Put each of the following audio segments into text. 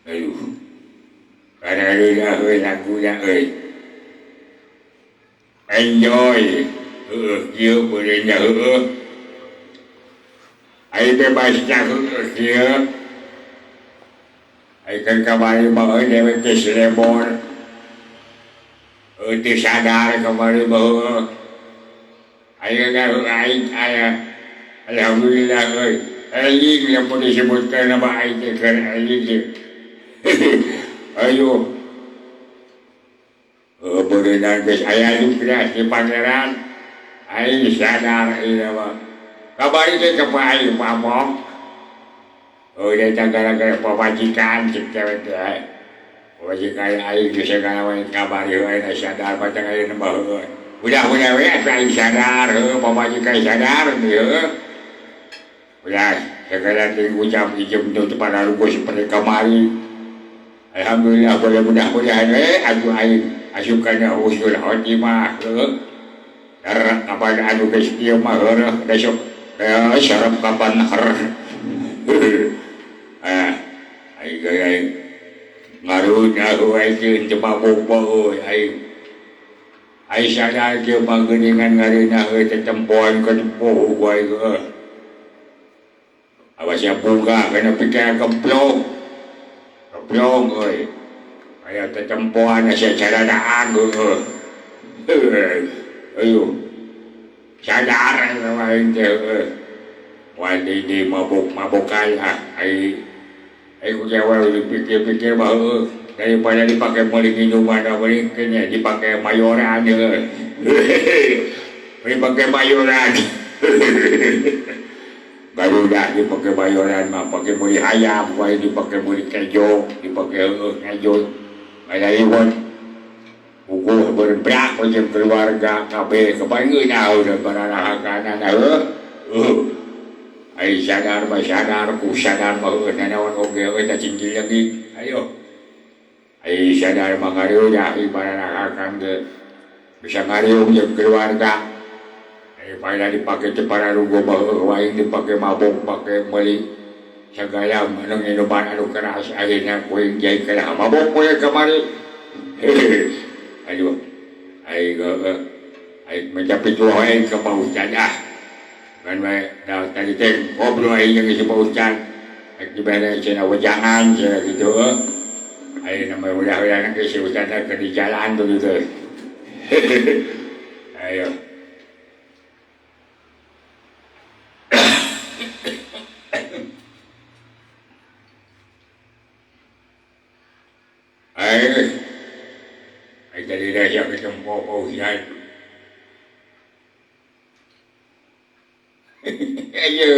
Aduh, karena lagunya enjoy, kia bolehnya ai bebasnya kia, ai kan kemarin mau dia ke Cirebon, ti sadar kemarin bahwa ai alhamdulillah Eling yang pun disebutkan nama ai kan Eling. Ayo, berenang bes ayah itu di pangeran, ayah sadar ini mah. Kabar itu ke ayah pamok, dia gara-gara pemajikan cewek dia, pemajikan ayah itu segala macam kabar itu ayah sadar macam ayah nambah. Udah ayah sadar, pemajikan sadar dia. Udah segala tinggu jam hijau untuk pada lugu seperti kemarin. Alhamdulillah boleh mudah-mudahan aku asukannya husnul khotimah karena apa anu geus kieu mah besok syaraf kapan ai ngarunya ai teu mabuk ai sadar kieu mah geuningan ngareuna tetempoan ka tempoh wae awas ya buka kana pikir kemplong Plong oi. Aya tetempoan secara daan ayo. Sadar lain teh. Wadi di mabuk-mabukan ai ku jawa pikir-pikir bahwa daripada dipakai beli minuman beli kene dipakai mayoran dipakai mayoran baru dah dipakai bayaran mah pakai beli ayam, baik dipakai beli kejo, dipakai kejo, ada iwan, buku berberak macam keluarga kabe kebanyakan tahu dan barang kanan ay sadar ku sadar bahwa nanawan oke kita cingkil lagi, ayo, ay sadar mangariu dah barang akan bisa ngariu jam keluarga. Pada dipakai cepara rugo bahwa yang dipakai mabuk pakai beli segala anu minuman anu keras akhirnya kue jai kalah mabuk kue kemari aduh ai mencapai tua ai ke Pak Ustaz kan dah tadi teh ngobrol ai yang si Pak Ustaz di mana cina wajangan cina gitu ai nama mudah-mudahan ke si Ustaz ke di jalan begitu ayo ay jadi dah yang ketemu Pak Ustaz. Ayo.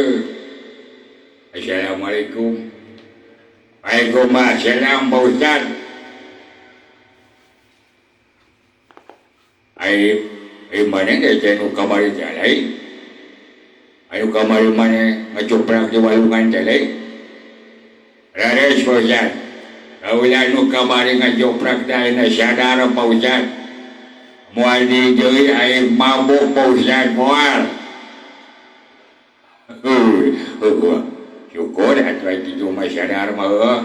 Assalamualaikum. Waalaikumsalam Pak Ustaz. Ay mana dia jenuh kamari jalai. Ayo kamari mana ngecuprak di walungan jalai. Rares Pak Ustaz. Kaulah nu kamari ngajoprak dah na sadar Pak Ustaz. Mual di deui ai mabuk Pak Ustaz moal. Syukur atuh ai kitu mah sadar mah.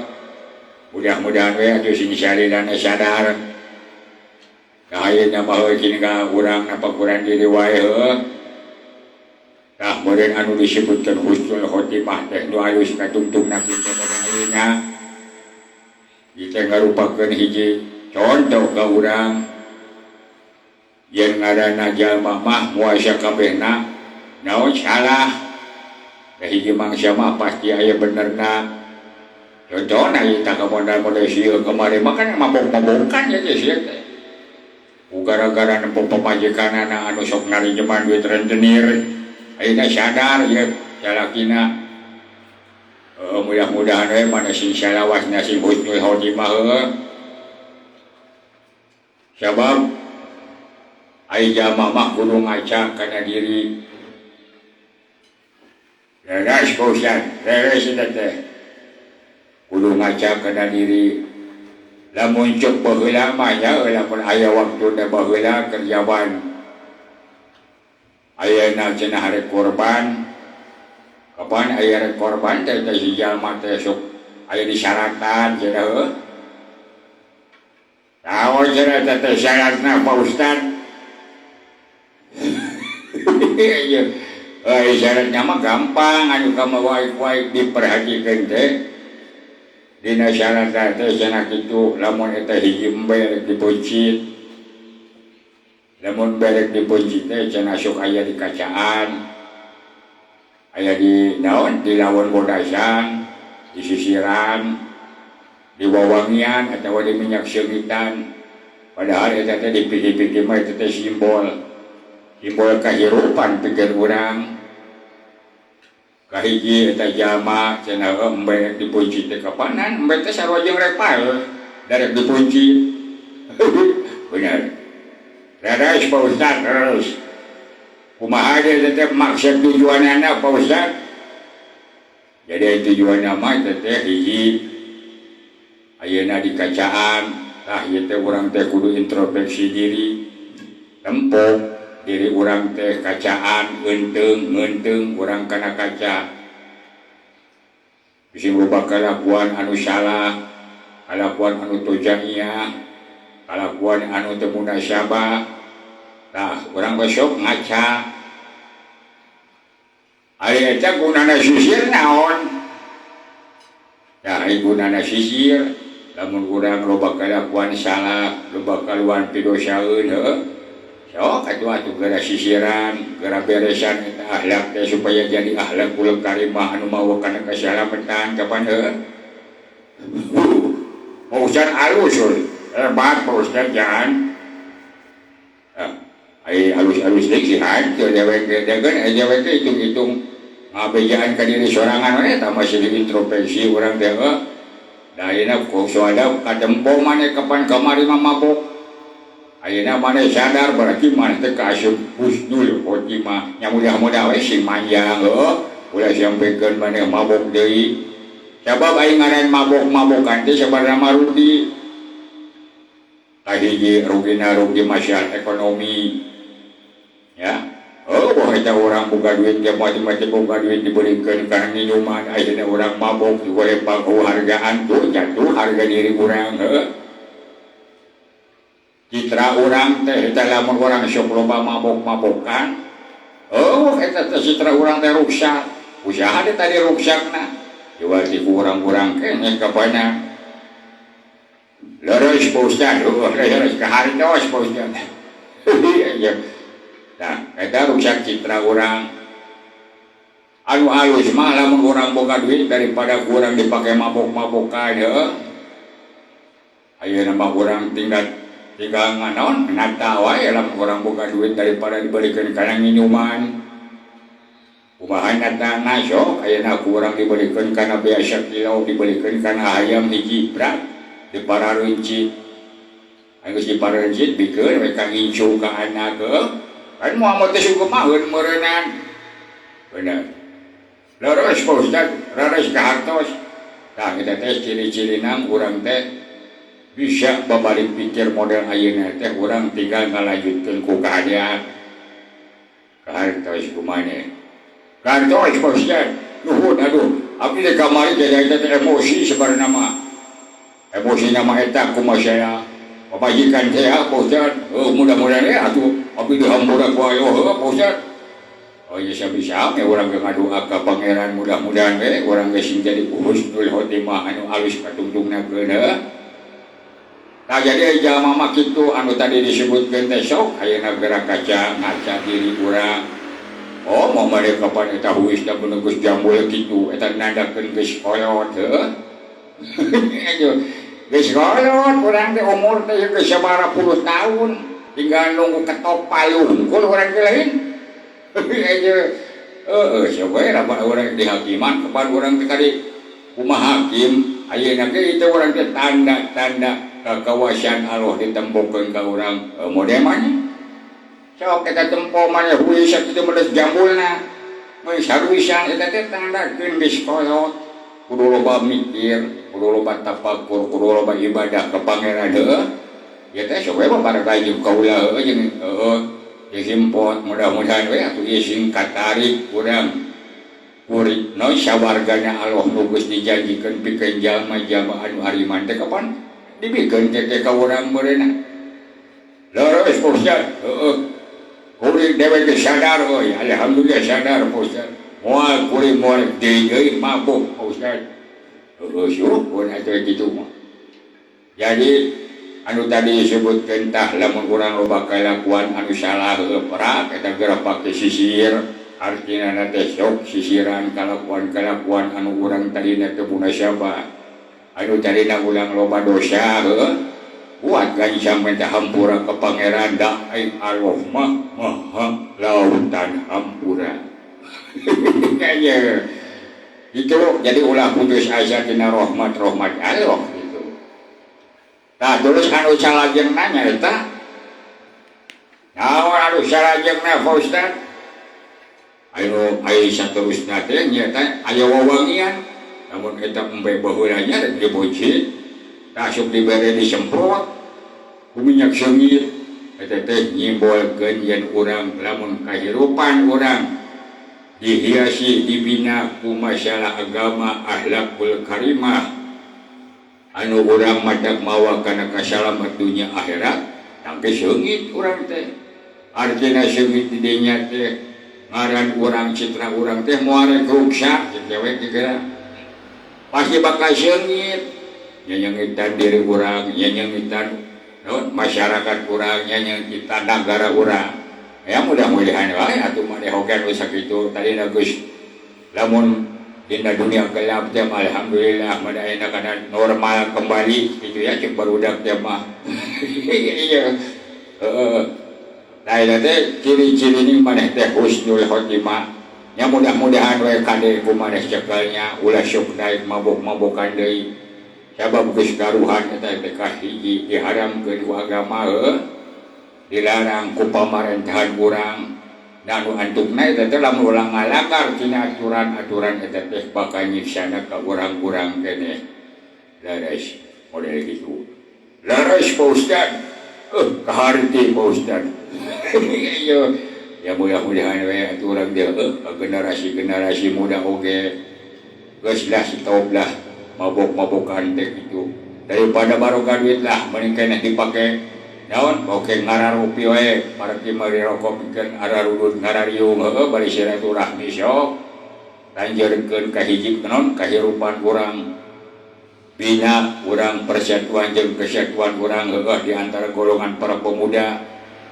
Mudah-mudahan we atuh sing salilana sadar. Kahayeuna mah kini ka urang napakuran diri wae tah meureun anu disebutkeun husnul khotimah teh nu alus katungtungna kitu ayeuna. Kita ngarupakeun hiji contoh ka urang yen ngaranna jalma mah muasa kabehna naon salah da hiji mangsa mah pasti aya benerna contohna eta ka modal-modal sieun kemarin mah kan mabok-mabokan ya sieun teh gara-gara nempo pamajikanana anu sok narijeman duit rentenir ayeuna sadar ya salakina mudah-mudahan we mana sing salawasna sing husnul khotimah sabab ai jalma mah kudu ngaca kana diri leres Ustaz leres teh kudu ngaca kana diri lamun cuk baheula mah nya lamun aya waktuna baheula kerjaan ayeuna cenah hari korban kapan aya korban teh si jalma teh sok aya disyaratan cenah heuh. Tahu cenah teh syaratna Pak Ustad. Syaratnya mah gampang anu kamawaik-waik diperhatikeun teh. Dina syarat teh cenah kitu lamun eta hiji ember dipuncit. Lamun berek dipuncit teh cenah sok aya di kacaan. Aya di naon di lawan bodasan, di sisiran, di wawangian atawa di minyak seungitan. Padahal eta teh dipikir-pikir mah eta teh simbol kahirupan pikeun urang. Kahiji eta jalma cenah embe dipunci teh kapanan embe teh sarua jeung repal darek dipunci. Bener. Terus Pak Ustad terus. Kumaha dia teh maksud tujuanna Pak Ustad? Jadi tujuanna mah teh hiji ayeuna di kacaan tah ieu teh urang teh kudu introspeksi diri. Tempo diri urang teh kacaan ngeunteung urang kana kaca bisi loba kalakuan anu salah, kalakuan anu tojaiyah, kalakuan anu teu munasyabah. Tah urang besok ngaca ari eta gunana sisir naon? Tah ari gunana sisir lamun urang loba kalakuan salah, loba kalakuan pidosaeun heuh. So, atuh gara sisiran, gara beresan eta akhlak teh supaya jadi akhlakul karimah anu mawa kana kasalamatan kapan heuh. Pak Ustad alus hebat Pak Ustad jangan. Ai alus-alus deui sih hancur dewek teh hitung-hitung ngabejaan ka diri sorangan we eta masih introspeksi urang teh heuh. Da ayeuna kok soalna katempo maneh kapan kamari mah mabok. Ayeuna maneh sadar berarti maneh teh kaasup husnul khotimah. Nya mudah-mudahan we sing manjang heuh. Ulah sampikeun maneh mabok deui. Sabab aing ngaran mabok-mabokan teh sabaraha marudi. Kahiji rugina rugi masalah ekonomi. Ya. Oh, eta urang boga duit ge macam-macam boga duit dibeurekeun kana minuman. Ayeuna urang mabok digoreng penghargaan tuh jatuh harga diri urang heuh. Citra urang teh eta lamun urang sok loba mabok-mabokan. Oh, eta teh citra urang teh rusak. Usaha teh tadi ruksakna. Diwati ku urang-urang keneh kapana. Leres Pak Ustad, leres kahartos Pak Ustad. Nah, eta rusak citra urang. Anu alus mah lamun urang boga duit daripada urang dipake mabok-mabokan heuh. Ayeuna mah urang tinggal nganaon nata wae lamun urang boga duit daripada dibeurekeun kana minuman. Kumaha natana sok ayeuna ku urang dibeurekeun kana biasa kilo dibeurekeun kana ayam hiji brat dipararuncit. Geus dipararuncit bikeun we ka ngincu ka anak heuh. Kan moal teh sugemaheun meureunnan. Bener. Leres Pak Ustad, leres kahartos. Tah eta teh ciri-cirina urang teh bisa babalik pikir model ayeuna teh urang tinggal ngalanjutkeun ku kaadaan. Kahartos kumaneh. Kahartos Pak Ustad. Nuhun aduh, abdi teh kamari jadi teh emosi sebenarnya mah. Emosina mah eta kumaha saya. Pamajikan teh Pak Ustad, mudah-mudahan atuh abdi dihampura ku ayo Pak Ustad. Oh iya bisa urang ngadoa ka pangeran mudah-mudahan we urang geus jadi husnul khotimah anu alus katungtungnakeun heuh. Nah jadi jalma mah kitu anu tadi disebutkeun teh sok ayeuna gerak kaca ngaca diri urang. Oh moal mare kapan eta huisna mun geus jambul kitu eta nandakeun geus kolot heuh. Geus kolot urang teh umur teh geus 90 tahun tinggal nunggu ketok palung kul urang teh lain. Siapa ya rapat orang di hakiman kepada orang tadi kumaha hakim ayeuna ge itu orang teh tanda-tanda kekawasan Allah ditembokkeun ka urang modeman sok eta tempo mah huis kitu medes jambulna mun saruisan eta teh tandakeun geus kolot kudu loba mikir kudu loba tafakur kudu loba ibadah ka pangeran heuh ya teh sok we para kayu kaula heuh jeung himpot mudah-mudahan we atuh ieu singkat tarik urang kuring no sawargana Allah nu geus dijanjikeun pikeun jalma-jalma anu hariman teh kapan dibikeun teh ka urang meureunna. Leres Ustaz, kuring dewe ge sadar euy, alhamdulillah sadar Ustaz. Moal kuring moal deui mabuk Ustaz. Syukur atuh kitu mah. Jadi anu tadi disebutkeun tah lamun urang loba kalakuan anu salah perak eta geura pake sisir, artina teh sok sisiran kalakuan-kalakuan anu urang tadina teu munasabah. Anu tadina ulang loba dosa buat kan sampai hampura ke pangeran dah Allah mah maha lautan hampura. Kaya itu jadi ulah putus asa tina rahmat Allah gitu. Nah terus anu salajeng nanya eta naon anu salajeng na Pak Ustaz anu saterusna teh nya teh aya wawangian namun eta embe baheulanya rek diboci tasuk dibere disemprot ku minyak seungit eta teh nyimbolkeun yen urang lamun kahirupan urang dihiasi dibina ku masalah agama akhlakul karimah anu urang madak mawa kana kasalamet dunya akhirat tangke seungit urang teh artina seungit di dinya teh ngaran urang citra urang teh moal rek ruksak cewek geura pasti bakal seungit nyanyangitan diri urang nyanyangitan masyarakat urang nyanyangitan negara urang ya mudah-mudahan wae atuh maneh hogan we sakitu tadina geus lamun dina dunia gelap teh alhamdulillah madaena kana normal kembali gitu ya cek barudak teh mah iya lain teh ciri-ciri ini maneh teh husnul khotimah nya mudah-mudahan we kade ku maneh cekelnya ulah sok daek mabok-mabokan deui sabab geus karuhan eta teh kahiji diharamkeun ku agama dilarang ku pamarentahan urang dan antukna eta teh lamun ulah ngalanggar tina aturan-aturan eta teh bakal nyiksana ka urang-urang keneh. Leres model kitu. Leres Pak Ustaz. Kaharti Pak Ustaz. Iya. Ya mudah-mudahan we aturan dia generasi-generasi muda oge geus lah sitoblah mabok-mabokan teh kitu. Daripada barokah duit lah mending keneh dipake naon oke ngararupi we margi mari rokok pikeun ararudud ngarariung bari silaturahmi sok lanjutkeun ka hiji naon kahirupan urang bina urang persatuan jeung kesatuan urang di antara golongan para pemuda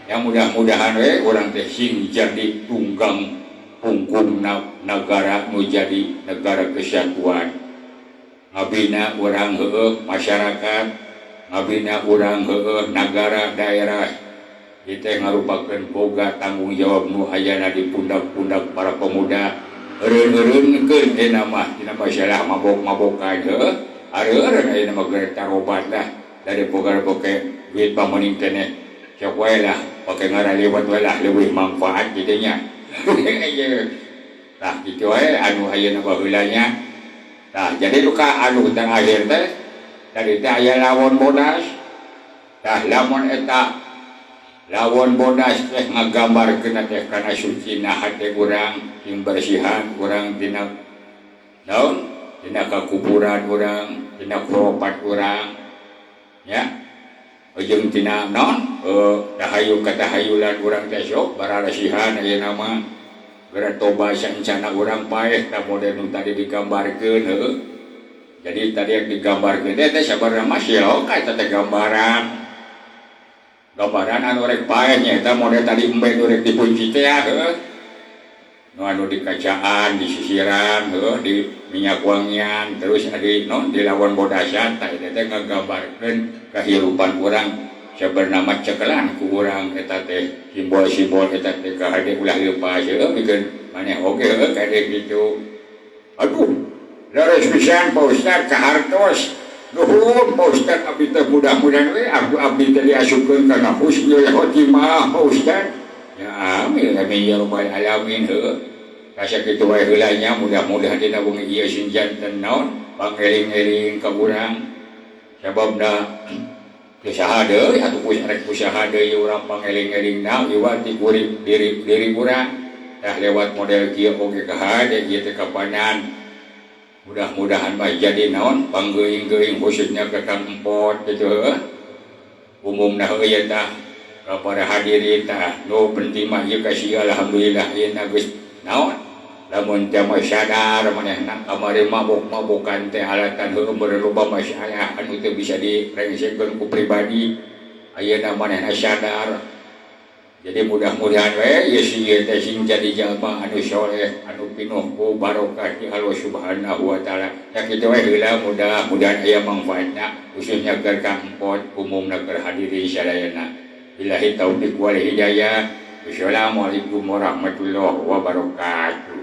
yang mudah-mudahan we urang teh sing jadi tunggang punggung negara nu jadi negara kesatuan ngabina urang masyarakat ngabina urang negara daerah kita ngarupakeun boga tanggung jawab nu ayana di pundak-pundak para pemuda eureun-eureunkeun dina mah dina masalah mabok-mabokan areureun ayeuna mah geus tarobat lah dari boga-boga duit pamaning keneh sok wae lah pake ngaraliwat wae lah leuwih manfaat kitu nya tah kitu wae anu ayeuna baheulanya tah jadi luka anu tang akhir teh tadi teh aya lawon bodas tah lamun eta lawon bodas teh ngagambarkeun teh kana sucina hate urang jeung bersihan urang tina naon tina kakuburan urang tina kuropat urang ya jeung tina naon tahayul katahayulan urang teh sok bararasihan ayeuna mah geura toba saencana urang paeh tah model nu tadi digambarkeun jadi tadi yang digambarkeun teh sabarna masih oka eta teh gambaran anu rek paeh nya eta model tadi embe nu rek dipunci teh nu anu dikacaan disisiran di minyak wangian terus adi non di lawan bodasan tah eta teh ngagambarkeun kahirupan urang sabarna mah cekelan ku urang eta teh simbol-simbol eta teh ka hade ulah leupas mikeun maneh oge kade kitu aduh leres pisan Pak Ustaz kahartos nuhun Pak Ustaz abdi teh mudah-mudahan we abdi teh diasupkeun kana husnul khotimah Pak Ustaz ya amin amin ya rabbal alamin kasakitu wae heula nya mudah-mudahan dina wengi ieu sing janten naon pangeling-eling ka urang sababna usaha deui atuh rek usaha deui urang pangeling-elingna liwat ti diri urang dah lewat model kieu oge kahade ieu teh kapanan. Mudah-mudahan mah jadi naon panggeuing-geuing khususnya ke Kang Empot gitu heuh. Umumna heuh tah kepada hadirin tah nu penting mah ieu kasih alhamdulillah ieu geus naon lamun teh mah sadar manehna kamari mabok-mabokan teh alatan heueuh berloba masalah anu teu bisa direngsekeun ku pribadi ayeuna manehna sadar. Jadi mudah-mudahan we ieu sieu teh sing jadi jalma anu saleh anu pinuh ku barokah ti Allah Subhanahu wa taala. Ya kitu we heula mudah-mudahan aya mangfaatna khususnya keur Kang Empot umumna keur hadirin sadayana. Billahi taufiq wal hidayah. Wassalamualaikum warahmatullahi wabarakatuh.